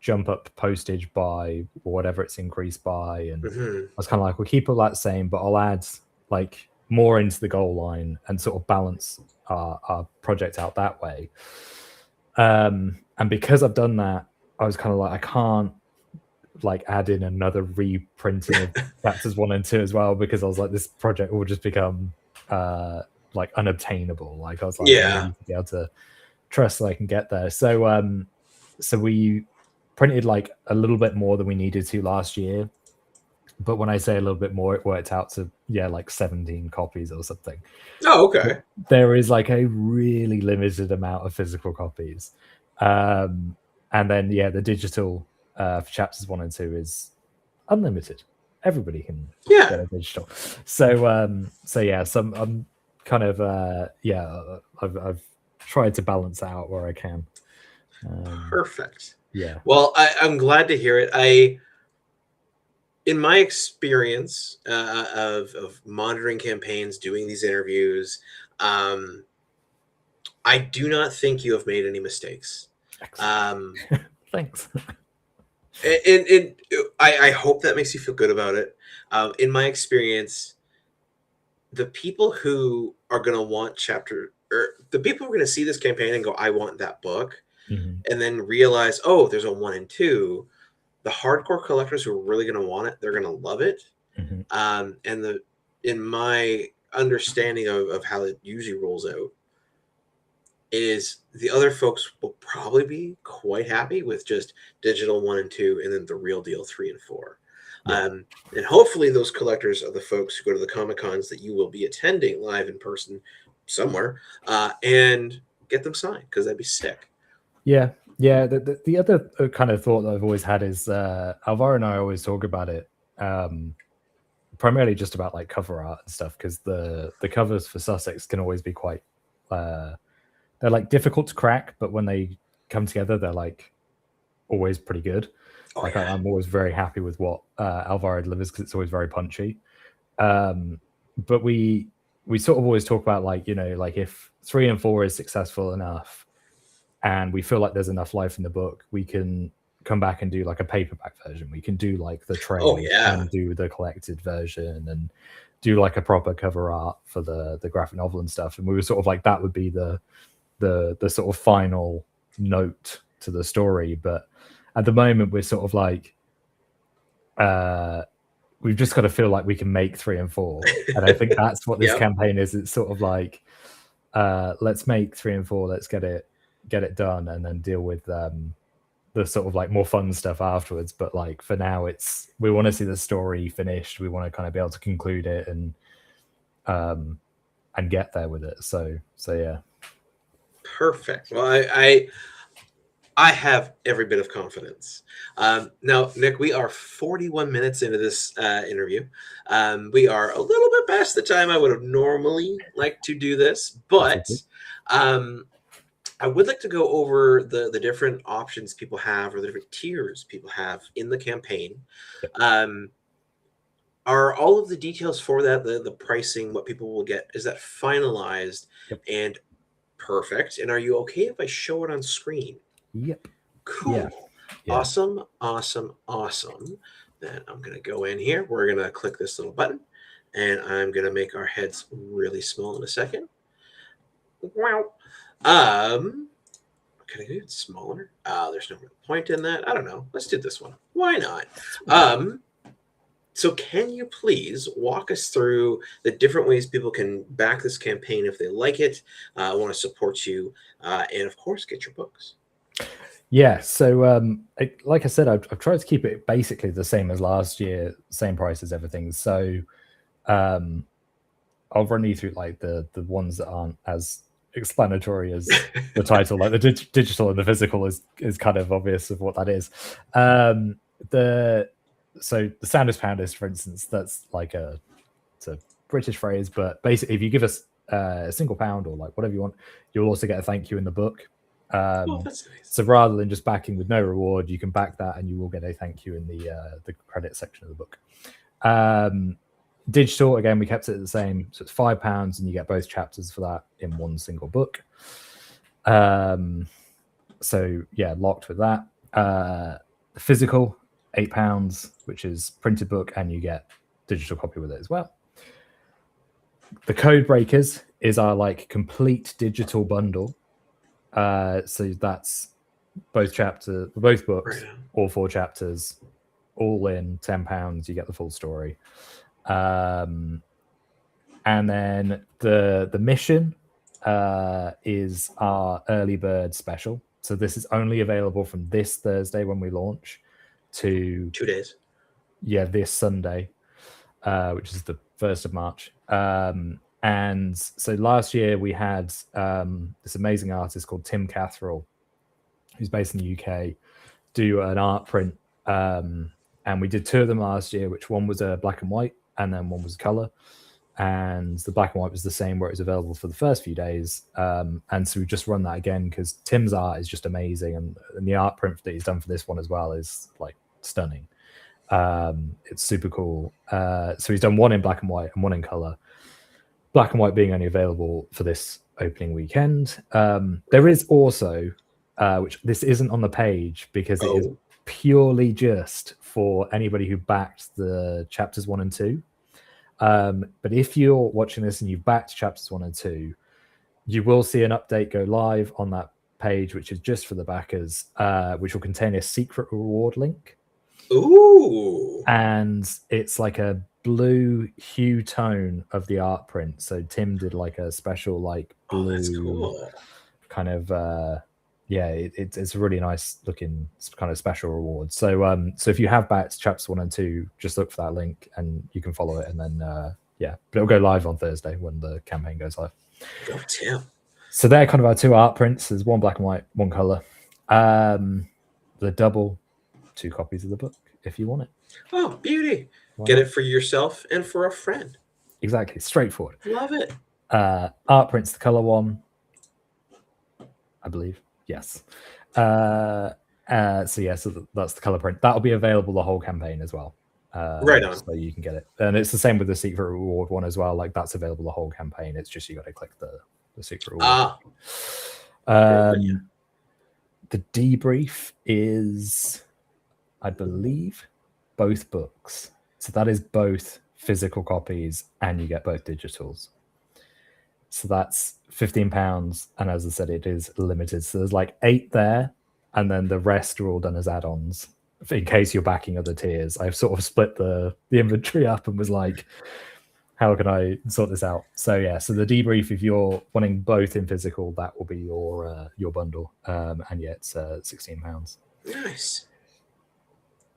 jump up postage by whatever it's increased by, and I was kind of like, we'll keep all that same, but I'll add like more into the goal line and sort of balance our project out that way. And because I've done that, I was kind of like, I can't like add in another reprinting of chapters 1 and 2 as well, because I was like, this project will just become like unobtainable. Like I was like, I need to be able to trust that I can get there. So we printed like a little bit more than we needed to last year, but when I say a little bit more, it worked out to like 17 copies or something. Oh, okay. There is like a really limited amount of physical copies, and then the digital for chapters 1 and 2 is unlimited. Everybody can get a digital. So I'm kind of I've tried to balance out where I can. Perfect. Yeah. Well, I'm glad to hear it. In my experience of monitoring campaigns, doing these interviews, I do not think you have made any mistakes. Thanks. And I hope that makes you feel good about it. In my experience, the people who are going to want the people who are going to see this campaign and go, I want that book, and then realize, oh, there's a 1 and 2. The hardcore collectors who are really going to want it, they're going to love it. And in my understanding of how it usually rolls out, is the other folks will probably be quite happy with just digital 1 and 2, and then the real deal 3 and 4. And hopefully those collectors are the folks who go to the Comic-Cons that you will be attending live in person somewhere, and get them signed, because that'd be sick. Yeah. The other kind of thought that I've always had is Alvaro and I always talk about it. primarily just about like cover art and stuff, because the covers for Sussex can always be quite they're like difficult to crack, but when they come together, they're like always pretty good. I'm always very happy with what Alvaro delivers, because it's always very punchy. But we sort of always talk about like, you know, like if 3 and 4 is successful enough and we feel like there's enough life in the book, we can come back and do like a paperback version. We can do like the trade and do the collected version and do like a proper cover art for the graphic novel and stuff. And we were sort of like, that would be the sort of final note to the story. But at the moment we're sort of like, we've just got to feel like we can make 3 and 4. And I think that's what this campaign is. It's sort of like, let's make 3 and 4, let's get it done, and then deal with the sort of like more fun stuff afterwards. But like for now, we want to see the story finished. We want to kind of be able to conclude it and get there with it. So yeah. Perfect. Well, I have every bit of confidence. Now, Nick, we are 41 minutes into this interview. We are a little bit past the time I would have normally liked to do this, but I would like to go over the different options people have, or the different tiers people have in the campaign. Are all of the details for that, the pricing, what people will get, is that finalized? And perfect. And are you okay if I show it on screen? Yep. Cool. Yeah. Awesome. Then I'm going to go in here. We're going to click this little button, and I'm going to make our heads really small in a second. Wow. Can I do it smaller? There's no real point in that. I don't know. Let's do this one. Why not? So can you please walk us through the different ways people can back this campaign if they like it, want to support you, and of course, get your books? Yeah, so like I said, I've tried to keep it basically the same as last year, same price as everything. So I'll run you through like the ones that aren't as explanatory as the title. Like the digital and the physical is kind of obvious of what that is. So the Soundest Poundest, for instance, that's like it's a British phrase, but basically if you give us a single £1 or like whatever you want, you'll also get a thank you in the book. That's nice. So rather than just backing with no reward, you can back that and you will get a thank you in the credit section of the book. Digital, again, we kept it the same. So it's £5 and you get both chapters for that in one single book. So yeah, locked with that. Physical, £8, which is printed book, and you get digital copy with it as well. The Code Breakers is our like complete digital bundle. So that's both books, all 4 chapters, all in £10. You get the full story. And then the mission is our early bird special. So this is only available from this Thursday when we launch to 2 days. Yeah, this Sunday, which is the 1st of March. And so last year we had this amazing artist called Tim Catherall, who's based in the UK, do an art print. And we did 2 of them last year, which one was a black and white and then one was color. And the black and white was the same, where it was available for the first few days. And so we just run that again because Tim's art is just amazing. And the art print that he's done for this one as well is like stunning. It's super cool. So he's done one in black and white and one in color. Black and white being only available for this opening weekend. There is also, which this isn't on the page because it is purely just for anybody who backed the chapters 1 and 2. But if you're watching this and you've backed chapters 1 and 2, you will see an update go live on that page, which is just for the backers, which will contain a secret reward link. Ooh! And it's like a blue hue tone of the art print. So Tim did like a special like blue that's cool. Kind of it's a really nice looking kind of special reward. So so if you have backed chapters 1 and 2, just look for that link and you can follow it, and then but it'll go live on Thursday when the campaign goes live. Go Tim. So they're kind of our 2 art prints. There's one black and white, one color. The double, 2 copies of the book if you want it. Oh, beauty. Get it for yourself and for a friend. Exactly. Straightforward. Love it. Art prints, the color one, I believe. Yes. So that's the color print. That'll be available the whole campaign as well. Right on. So you can get it. And it's the same with the secret reward one as well. Like that's available the whole campaign. It's just you got to click the secret reward. The debrief is, I believe, both books. So that is both physical copies and you get both digitals. So that's £15. And as I said, it is limited. So there's like 8 there. And then the rest are all done as add-ons. In case you're backing other tiers, I've sort of split the inventory up and was like, how can I sort this out? So yeah, so the debrief, if you're wanting both in physical, that will be your bundle. And yeah, it's £16. Nice.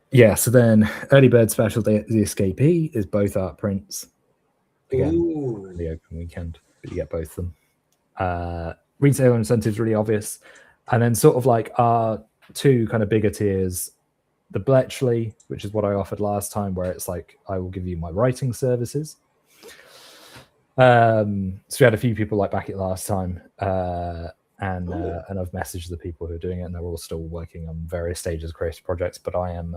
Yeah, so then early bird special, the escapee is both art prints. Again, the open weekend, but you get both of them. Retail incentives really obvious. And then sort of like our 2 kind of bigger tiers, the Bletchley, which is what I offered last time, where it's like, I will give you my writing services. So we had a few people like back it last time, and I've messaged the people who are doing it, and they're all still working on various stages of creative projects. But I am,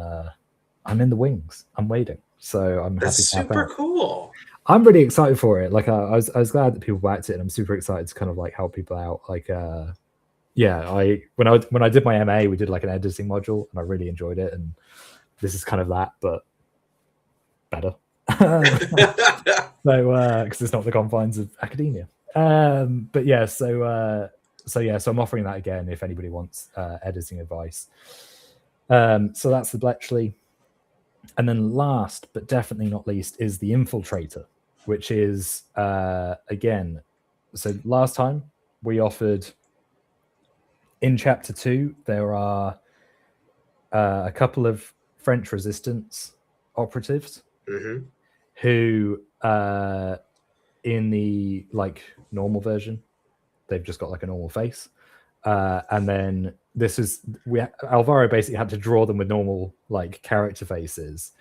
I'm in the wings. I'm waiting, so I'm happy. That's super cool. I'm really excited for it. Like I was glad that people backed it, and I'm super excited to kind of like help people out. Like yeah, when I did my MA, we did like an editing module, and I really enjoyed it. And this is kind of that, but better. So because it's not the confines of academia. But yeah, so I'm offering that again if anybody wants editing advice. So that's the Bletchley. And then last but definitely not least is the Infiltrator, which is again, so last time we offered in chapter 2 there are a couple of French resistance operatives who in the like normal version they've just got like a normal face, and then Alvaro basically had to draw them with normal like character faces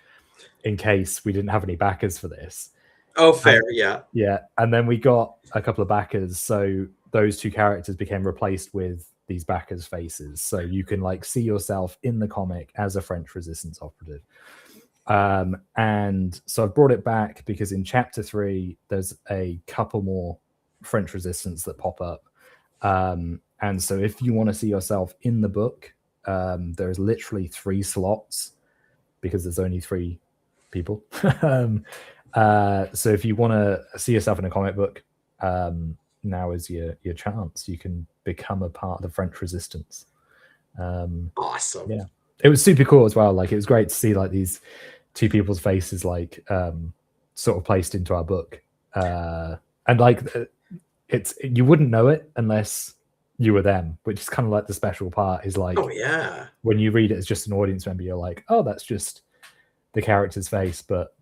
in case we didn't have any backers for this. Oh, fair. Yeah. And then we got a couple of backers, so those 2 characters became replaced with these backers' faces, so you can like see yourself in the comic as a French resistance operative. And so I've brought it back because in chapter 3 there's a couple more French resistance that pop up, and so if you want to see yourself in the book, there's literally 3 slots because there's only 3 people. So if you want to see yourself in a comic book, now is your chance. You can become a part of the French resistance. Awesome. Yeah, it was super cool as well. Like it was great to see like these 2 people's faces like sort of placed into our book, and like it's, you wouldn't know it unless you were them, which is kind of like the special part is like, oh yeah, when you read it as just an audience member, you're like, oh, that's just the character's face, but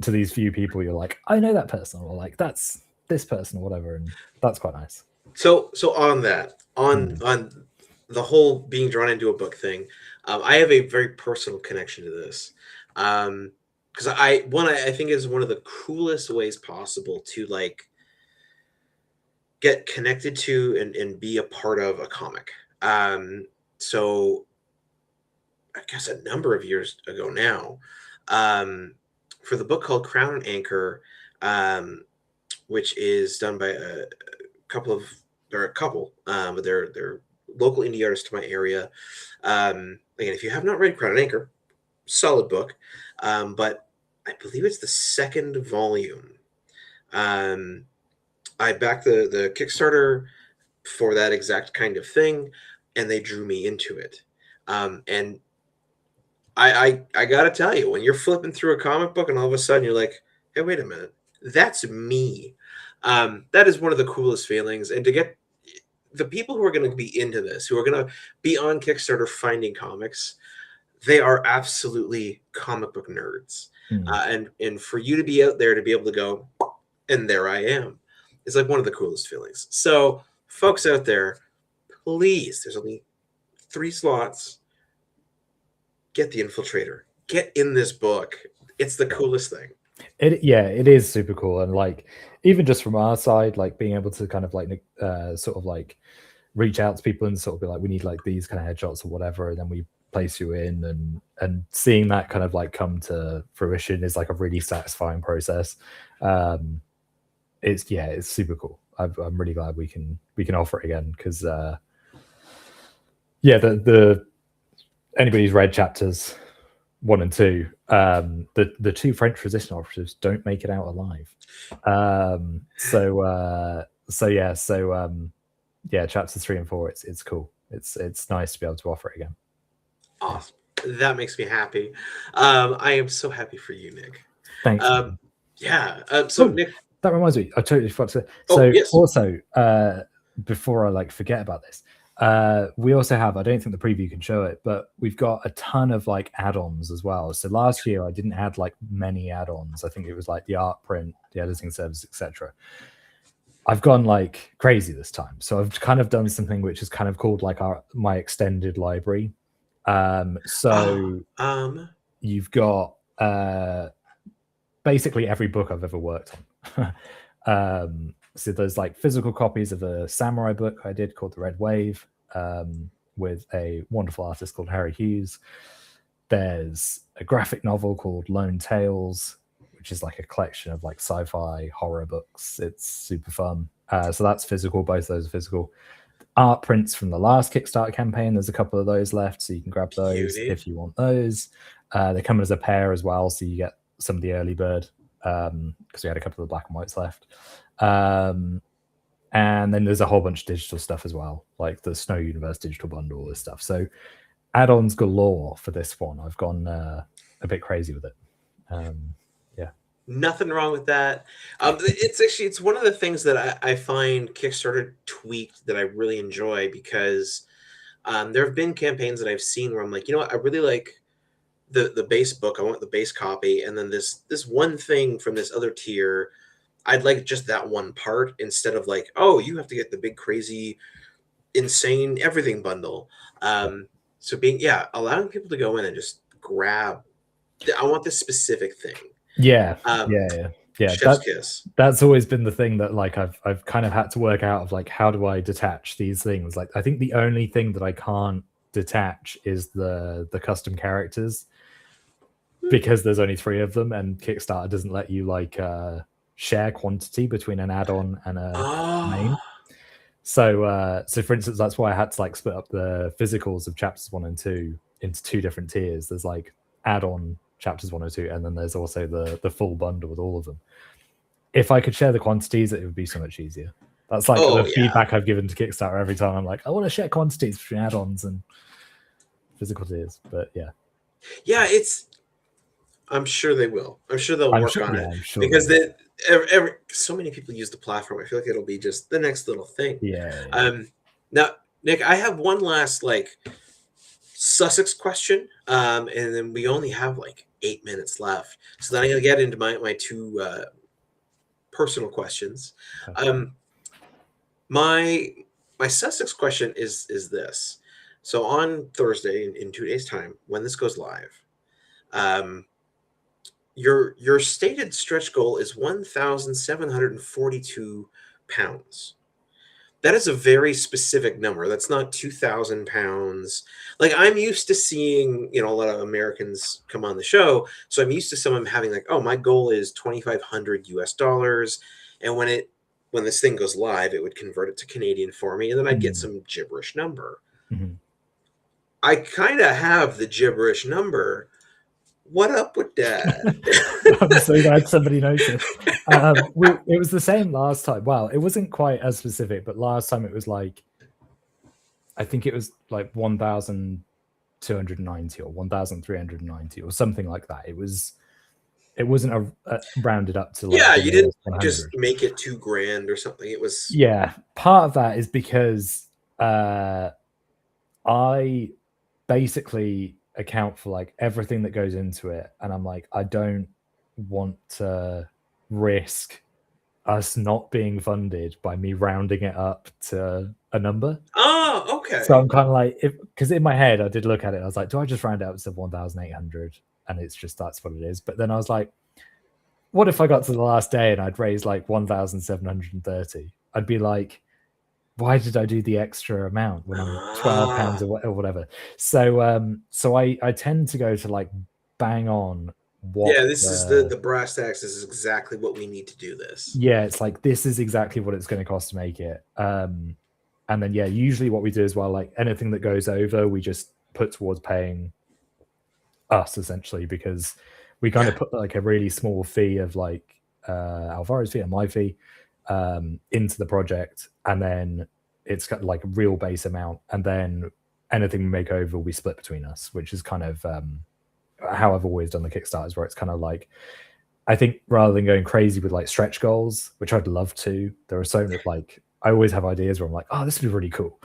to these few people you're like, I know that person, or like that's this person or whatever, and that's quite nice. So on that, on the whole being drawn into a book thing, I have a very personal connection to this, because I think is one of the coolest ways possible to like get connected to and be a part of a comic. So I guess a number of years ago now, for the book called Crown and Anchor, which is done by a couple, but they're local indie artists to my area. Again, if you have not read Crown and Anchor, solid book, but I believe it's the 2nd volume. I backed the Kickstarter for that exact kind of thing, and they drew me into it. And I gotta tell you, when you're flipping through a comic book and all of a sudden you're like, hey, wait a minute, that's me. That is one of the coolest feelings. And to get the people who are going to be into this, who are going to be on Kickstarter finding comics, they are absolutely comic book nerds. And for you to be out there to be able to go, and there I am, is like one of the coolest feelings. So folks out there, please, there's only 3 slots. Get the Infiltrator. Get in this book. It's the coolest thing. It is super cool. And like, even just from our side, like being able to kind of like sort of like reach out to people and sort of be like, we need like these kind of headshots or whatever, and then we place you in, and seeing that kind of like come to fruition is like a really satisfying process. It's super cool. I'm really glad we can offer it again, because the anybody who's read chapters 1 and 2, the 2 French resistance operatives don't make it out alive. Chapters 3 and 4, it's cool. It's nice to be able to offer it again. Awesome. That makes me happy. I am so happy for you, Nick. Thanks. Nick, that reminds me, I totally forgot to. Also, before I like forget about this, we also have, I don't think the preview can show it, but we've got a ton of like add-ons as well. So last year I didn't add like many add-ons. I think it was like the art print, the editing service, etc. I've gone like crazy this time. So I've kind of done something which is kind of called like my extended library. You've got basically every book I've ever worked on. So there's like physical copies of a samurai book I did called The Red Wave, with a wonderful artist called Harry Hughes. There's a graphic novel called Lone Tales, which is like a collection of like sci-fi horror books. It's super fun. So that's physical. Both those are physical. Art prints from the last Kickstarter campaign. There's a couple of those left, so you can grab those if you want those. They come as a pair as well, so you get some of the early bird, because we had a couple of black and whites left. And then there's a whole bunch of digital stuff as well, like the Snow Universe digital bundle, all this stuff. So add-ons galore for this one. I've gone a bit crazy with it. Nothing wrong with that. It's one of the things that I find Kickstarter tweaked that I really enjoy, because there have been campaigns that I've seen where I'm like, you know what, I really like the base book. I want the base copy, and then this one thing from this other tier, I'd like just that one part, instead of like, oh, you have to get the big crazy insane everything bundle. So allowing people to go in and just grab, I want this specific thing. Chef's kiss. That's always been the thing that like I've kind of had to work out of, like, how do I detach these things? Like, I think the only thing that I can't detach is the custom characters, because there's only 3 of them, and Kickstarter doesn't let you like share quantity between an add-on and a main. So for instance, that's why I had to like split up the physicals of chapters 1 and 2 into 2 different tiers. There's like add-on chapters 1 or 2, and then there's also the full bundle with all of them. If I could share the quantities, it would be so much easier. That's like the feedback I've given to Kickstarter every time. I'm like, I want to share quantities between add-ons and physical tiers. But I'm sure they will. I'm sure they'll work on it, because so many people use the platform. I feel like it'll be just the next little thing. Now, Nick, I have one last like Sussex question, and then we only have like 8 minutes left, so then I'm gonna get into my 2 personal questions. My Sussex question is this. So on Thursday, in 2 days' time, when this goes live, your stated stretch goal is 1,742 pounds. That is a very specific number. That's not 2,000 pounds. Like, I'm used to seeing, a lot of Americans come on the show. So I'm used to someone having like, oh, my goal is $2,500 US. And when this thing goes live, it would convert it to Canadian for me. And then I'd get some gibberish number. Mm-hmm. I kind of have the gibberish number. What up with that? I'm so glad somebody noticed. It was the same last time. Well, it wasn't quite as specific, but last time it was like, I think it was like 1,290 or 1,390 or something like that. It wasn't a rounded up to like, you didn't 100. Just make it $2,000 or something. It was part of that is because I basically account for like everything that goes into it, and I'm like, I don't want to risk us not being funded by me rounding it up to a number. Oh, okay. So I'm kind of like, because in my head I did look at it, I was like, do I just round it up to 1,800? and it's just that's what it is. But then I was like, what if I got to the last day and I'd raised like 1,730? I'd be like, why did I do the extra amount when I'm £12 or whatever? So I tend to go to like bang on what. Yeah, this is the brass tacks. This is exactly what we need to do this. Yeah, it's like this is exactly what it's going to cost to make it. And then yeah, usually what we do as well, like anything that goes over, we just put towards paying us essentially, because we kind of put like a really small fee of like Alvaro's fee and my fee into the project, and then it's got like a real base amount, and then anything we make over we split between us, which is kind of how I've always done the Kickstarters, where it's kind of like, I think rather than going crazy with like stretch goals, which I'd love to, there are so many, like I always have ideas where I'm like, oh, this would be really cool.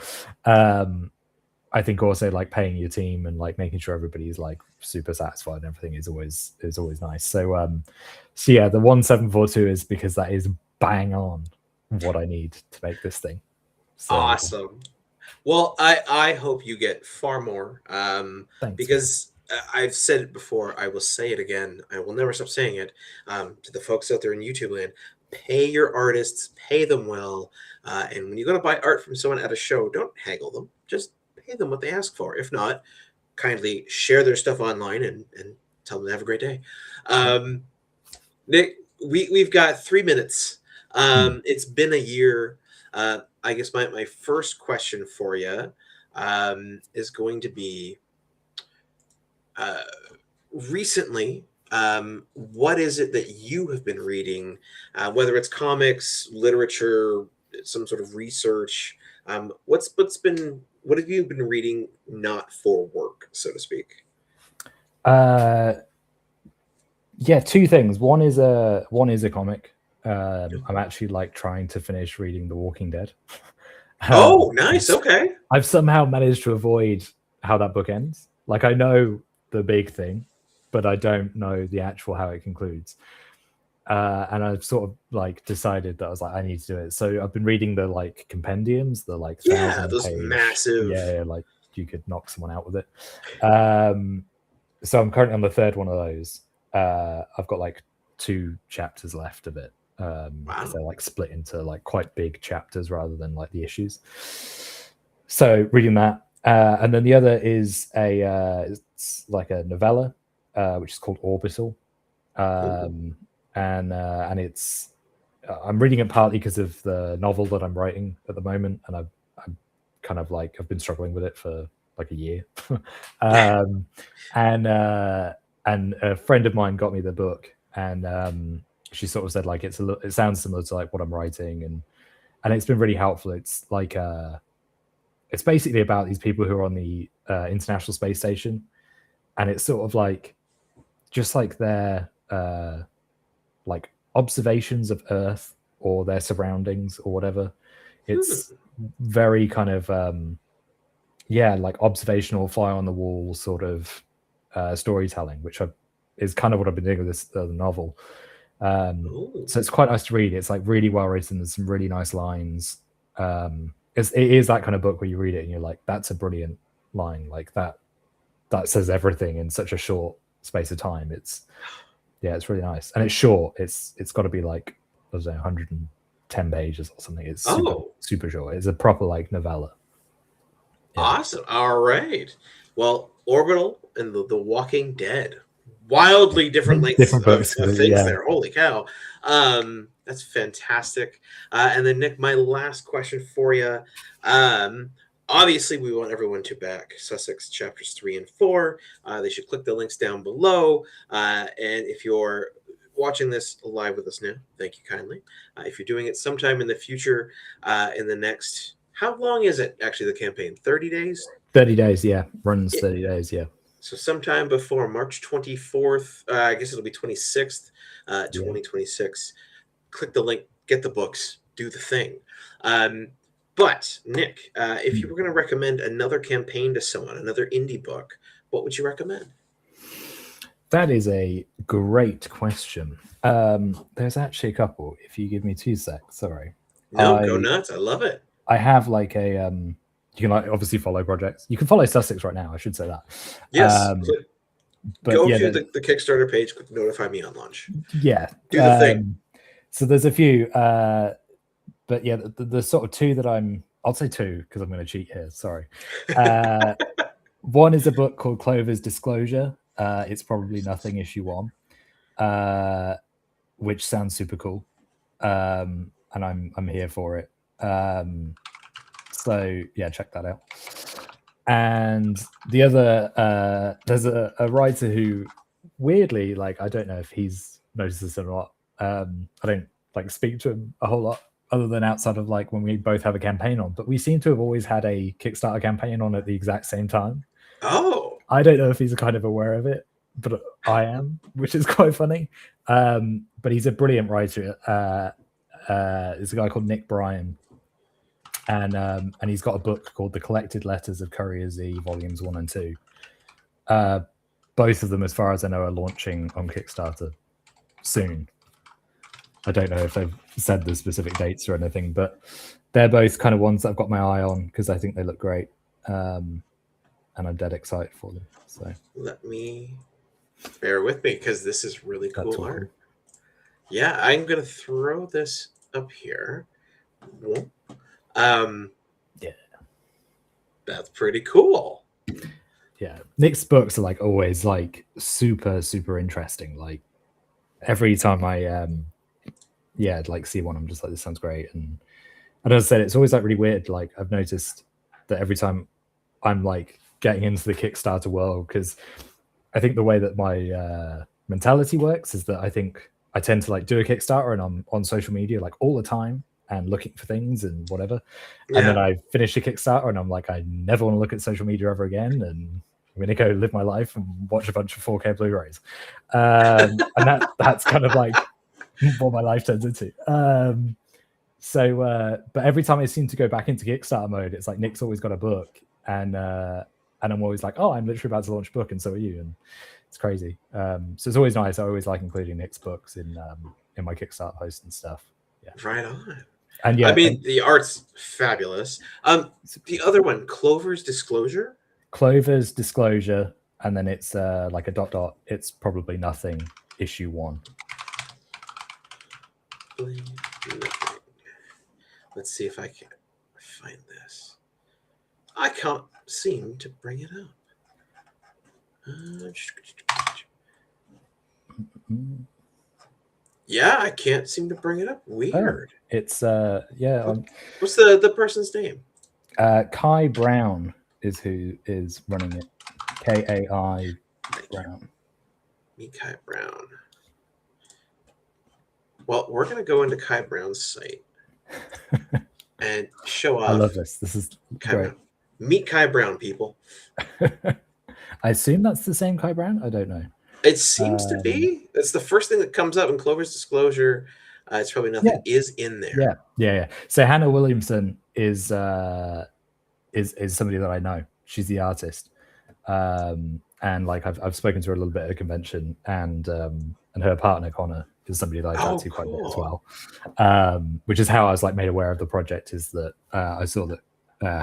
I think also like paying your team and like making sure everybody's like super satisfied and everything is always nice. So yeah, the 1742 is because that is bang on what I need to make this thing. So, awesome. Well, I hope you get far more because I've said it before. I will say it again. I will never stop saying it to the folks out there in YouTube land. Pay your artists, pay them well. And when you're going to buy art from someone at a show, don't haggle them. Just pay them what they ask for. If not, kindly share their stuff online and tell them to have a great day. Nick, we've got 3 minutes. It's been a year. I guess my first question for you is going to be recently, what is it that you have been reading, whether it's comics, literature, some sort of research? What have you been reading not for work, so to speak? Yeah, two things. One is a comic. I'm actually like trying to finish reading The Walking Dead. Oh, nice. Okay. I've somehow managed to avoid how that book ends. Like I know the big thing, but I don't know the actual how it concludes. And I've sort of like decided that I was like, I need to do it. So I've been reading the like compendiums, the like those page, massive. Yeah, like you could knock someone out with it. So I'm currently on the third one of those. I've got like 2 chapters left of it. Wow. They're like split into like quite big chapters rather than like the issues. So reading that, and then the other is it's like a novella, which is called Orbital, and it's I'm reading it partly because of the novel that I'm writing at the moment, and I'm kind of like I've been struggling with it for like a year, and a friend of mine got me the book, and she sort of said like it sounds similar to like what I'm writing, and it's been really helpful. It's like it's basically about these people who are on the International Space Station, and it's sort of like just like their like observations of Earth or their surroundings or whatever. It's very kind of like observational, fly on the wall sort of storytelling, which is kind of what I've been doing with this novel. So it's quite nice to read. It's like really well written. There's some really nice lines. It is that kind of book where you read it and you're like, that's a brilliant line. Like that says everything in such a short space of time. It's really nice, and it's short. It's got to be like, I don't know, 110 pages or something. It's super short. It's a proper like novella. Yeah. Awesome. All right. Well, Orbital and the Walking Dead, wildly different lengths of things there. Holy cow. That's fantastic. And then Nick, my last question for you. Obviously, we want everyone to back Sussex chapters 3 and 4. They should click the links down below. And if you're watching this live with us now, thank you kindly. If you're doing it sometime in the future, in the next, how long is it actually, the campaign? 30 days? 30 days, yeah. Runs 30 days, yeah. So sometime before March 24th, I guess it'll be 26th, 2026. Click the link, get the books, do the thing. But Nick, if you were going to recommend another campaign to someone, another indie book, what would you recommend? That is a great question. There's actually a couple. If you give me 2 secs, sorry. No, go nuts. I love it. I have like a you can like obviously follow projects. You can follow Sussex right now. I should say that. Yes. But Go yeah, to the Kickstarter page, click notify me on launch. Yeah. Do the thing. So there's a few, but yeah, the sort of two that I'll say two because I'm going to cheat here. Sorry. One is a book called Clover's Disclosure. It's probably nothing, issue 1, which sounds super cool, and I'm here for it. So yeah, check that out. And the other, there's a writer who, weirdly, like, I don't know if he's noticed this or not. I don't like speak to him a whole lot other than outside of like when we both have a campaign on, but we seem to have always had a Kickstarter campaign on at the exact same time. Oh, I don't know if he's kind of aware of it, but I am, which is quite funny. But he's a brilliant writer. There's a guy called Nick Bryan, and he's got a book called The Collected Letters of Courier Z, Volumes 1 and 2. Both of them, as far as I know, are launching on Kickstarter soon. I don't know if they've said the specific dates or anything, but they're both kind of ones that I've got my eye on because I think they look great. And I'm dead excited for them. So let me bear with me because this is really cool cool. art. Yeah, I'm gonna throw this up here. Yeah, that's pretty cool. Yeah, Nick's books are like always like super interesting. Like every time I like see one, I'm just like, this sounds great. And as I said, it's always like really weird. Like I've noticed that every time I'm like getting into the Kickstarter world, because I think the way that my mentality works is that I think I tend to like do a Kickstarter and I'm on social media like all the time and looking for things and whatever. Yeah. And then I finish a Kickstarter and I'm like, I never want to look at social media ever again. And I'm going to go live my life and watch a bunch of 4K Blu-rays. And that's kind of like what my life turns into. But every time I seem to go back into Kickstarter mode, it's like Nick's always got a book, and I'm always like, oh, I'm literally about to launch a book, and so are you, and it's crazy. So it's always nice. I always like including Nick's books in my Kickstarter posts and stuff. Yeah, right on. And yeah, I mean, the art's fabulous. The other one, Clover's Disclosure. Clover's Disclosure, and then it's like a ... It's probably nothing, issue 1. Let's see if I can find this. I can't seem to bring it up. Yeah, I can't seem to bring it up. Weird. Oh, it's yeah. What's the person's name? Kai Brown is who is running it. Kai Brown. Kai Brown. Well, we're gonna go into Kai Brown's site and show off. I love this. This is Kai great. Brown. Meet Kai Brown, people. I assume that's the same Kai Brown. I don't know. It seems to be. That's the first thing that comes up in Clover's Disclosure. It's probably nothing is in there. Yeah. So Hannah Williamson is somebody that I know. She's the artist, and like I've spoken to her a little bit at a convention, and her partner Connor is somebody that I talk to quite a bit as well. Which is how I was like made aware of the project. Is that I saw that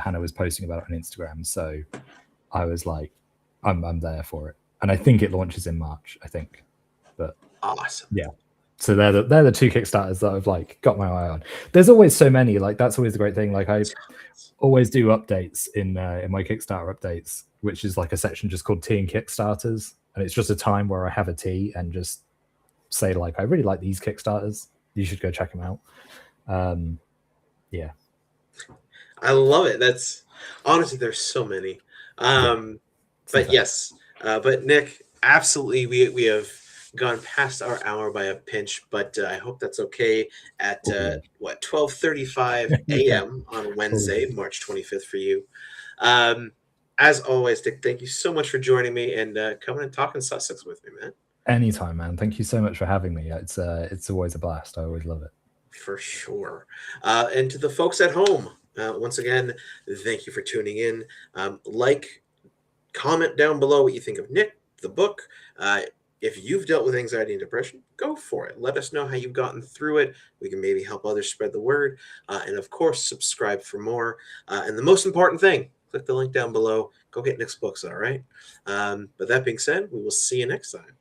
Hannah was posting about it on Instagram, so I was like, I'm there for it. And I think it launches in March, I think. But awesome. Yeah. So they're the two Kickstarters that I've like got my eye on. There's always so many. Like that's always the great thing. Like I always do updates in my Kickstarter updates, which is like a section just called Tea and Kickstarters, and it's just a time where I have a tea and just say like, I really like these Kickstarters. You should go check them out. Yeah. I love it. That's honestly, there's so many. But yes. But Nick, absolutely, we have gone past our hour by a pinch, but I hope that's okay at 12:35 a.m. on Wednesday, March 25th for you. As always, Dick, thank you so much for joining me and coming and talking Sussex with me, man. Anytime, man. Thank you so much for having me. It's always a blast. I always love it. For sure. And to the folks at home, once again, thank you for tuning in. Comment down below what you think of Nick, the book. If you've dealt with anxiety and depression, go for it. Let us know how you've gotten through it. We can maybe help others spread the word. And of course, subscribe for more. And the most important thing, click the link down below. Go get Nick's books, all right? But that being said, we will see you next time.